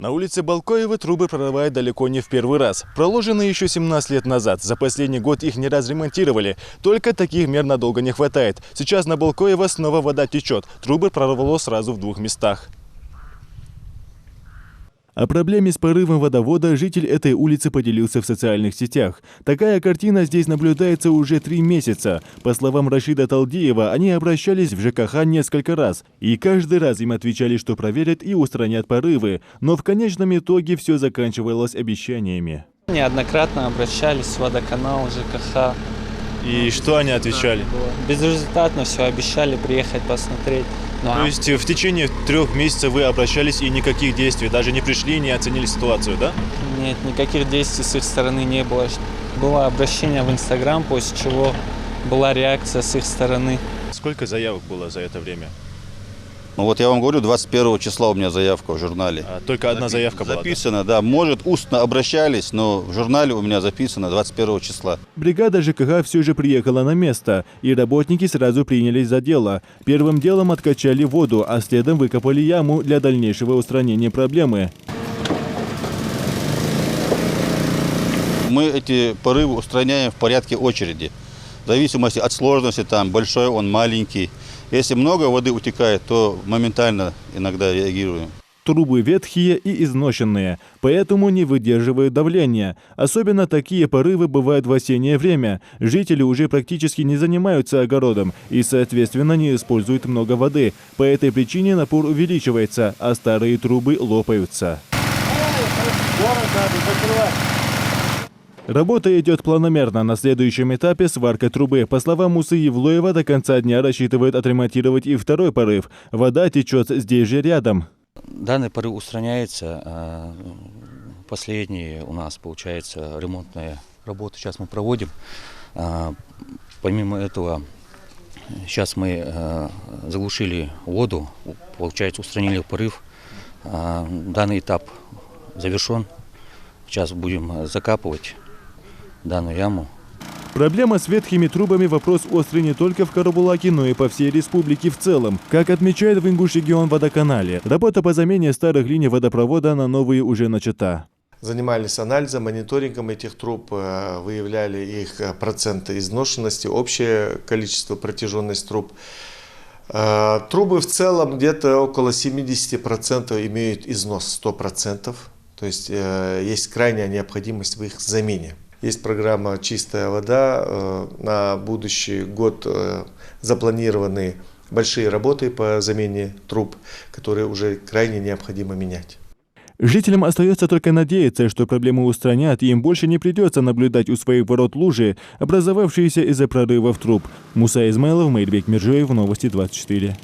На улице Балкоева трубы прорывают далеко не в первый раз. Проложенные еще 17 лет назад. За последний год их не раз ремонтировали. Только таких мер надолго не хватает. Сейчас на Балкоева снова вода течет. Трубы прорвало сразу в двух местах. О проблеме с порывом водовода житель этой улицы поделился в социальных сетях. Такая картина здесь наблюдается уже 3 месяца. По словам Рашида Талдиева, они обращались в ЖКХ несколько раз. И каждый раз им отвечали, что проверят и устранят порывы. Но в конечном итоге все заканчивалось обещаниями. Неоднократно обращались в водоканал, ЖКХ. И что они отвечали? Безрезультатно все, обещали приехать посмотреть. То есть в течение 3 месяцев вы обращались и никаких действий, даже не пришли, не оценили ситуацию, да? Нет, никаких действий с их стороны не было. Было обращение в Инстаграм, после чего была реакция с их стороны. Сколько заявок было за это время? Ну вот я вам говорю, 21 числа у меня заявка в журнале. Только одна заявка была? Записано, да. Может, устно обращались, но в журнале у меня записано 21 числа. Бригада ЖКХ все же приехала на место, и работники сразу принялись за дело. Первым делом откачали воду, а следом выкопали яму для дальнейшего устранения проблемы. Мы эти порывы устраняем в порядке очереди. В зависимости от сложности, там большой он, маленький. Если много воды утекает, то моментально иногда реагируем. Трубы ветхие и изношенные, поэтому не выдерживают давления. Особенно такие порывы бывают в осеннее время. Жители уже практически не занимаются огородом и, соответственно, не используют много воды. По этой причине напор увеличивается, а старые трубы лопаются. Работа идет планомерно. На следующем этапе сварка трубы. По словам Мусы Евлоева, до конца дня рассчитывают отремонтировать и второй порыв. Вода течет здесь же рядом. Данный порыв устраняется. Последние у нас, получается, ремонтные работы сейчас мы проводим. Помимо этого, сейчас мы заглушили воду, получается, устранили порыв. Данный этап завершен. Сейчас будем закапывать данную яму. Проблема с ветхими трубами – вопрос острый не только в Карабулаке, но и по всей республике в целом. Как отмечает в Ингуш-Регион-водоканале, работа по замене старых линий водопровода на новые уже начата. Занимались анализом, мониторингом этих труб, выявляли их проценты изношенности, общее количество, протяженность труб. Трубы в целом где-то около 70% имеют износ 100%. То есть есть крайняя необходимость в их замене. Есть программа «Чистая вода». На будущий год запланированы большие работы по замене труб, которые уже крайне необходимо менять. Жителям остается только надеяться, что проблемы устранят, и им больше не придется наблюдать у своих ворот лужи, образовавшиеся из-за прорывов труб. Муса Измайлов, Мейрбек Миржоев, Новости 24.